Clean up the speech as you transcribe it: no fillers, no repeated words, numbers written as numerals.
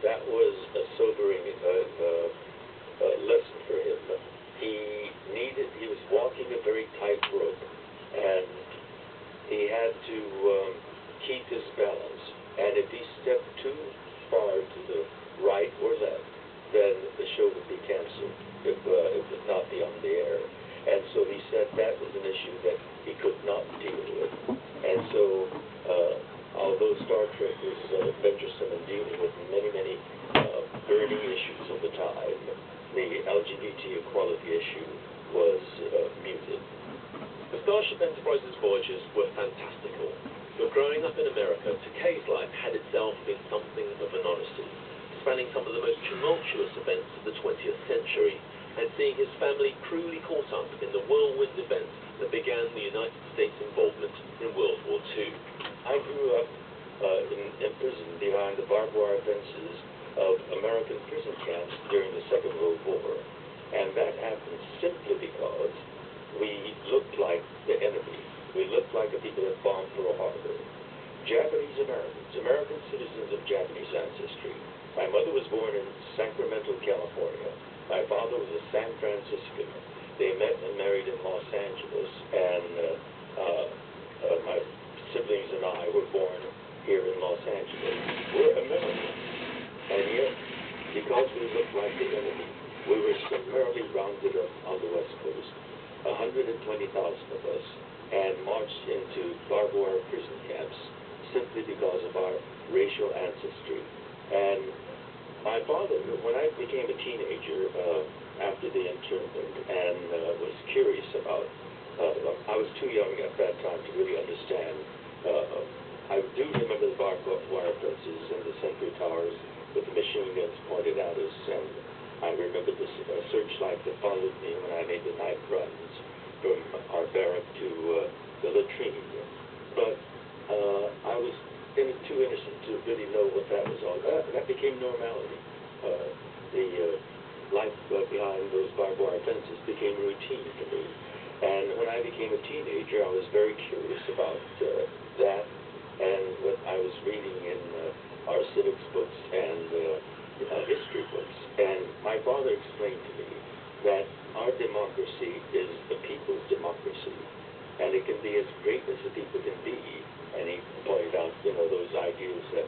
that was a sobering lesson for him. He was walking a very tight rope, and he had to keep his balance. And if he stepped too far to the right or left, then the show would be canceled. It would not be on the air. And so he said that was an issue that he could not deal with. And so, although Star Trek was venturesome in dealing with many burning issues of the time, the LGBT equality issue was muted. The Starship Enterprise's voyages were fantastical, but growing up in America, Takei's life had itself been something of an odyssey, spanning some of the most tumultuous events of the 20th century, and seeing his family cruelly caught up in the whirlwind events that began the United States' involvement in World War II. I grew up in prison behind the barbed wire fences of American prison camps during the Second World War, and that happened simply because we looked like the enemy. We looked like the people that bombed Pearl Harbor. Japanese Americans, American citizens of Japanese ancestry. My mother was born in Sacramento, California. My father was a San Franciscan. They met and married in Los Angeles, and my siblings and I were born here in Los Angeles. We're Americans, and yet, because we looked like the enemy, we were summarily rounded up on the West Coast, 120,000 of us, and marched into barbed wire prison camps simply because of our racial ancestry. And my father, when I became a teenager after the internment and was curious about, I was too young at that time to really understand. I do remember the barbed wire fences and the sentry towers with the machine guns pointed at us, and I remember the searchlight that followed me when I made the night runs from our barrack to the latrine. But I was too innocent to really know what that was all about. That became normality. The life behind those barbed wire fences became routine to me. And when I became a teenager, I was very curious about that and what I was reading in our civics books and history books. And my father explained to me that our democracy is the people's democracy, and it can be as great as the people can be. And he pointed out, those ideals that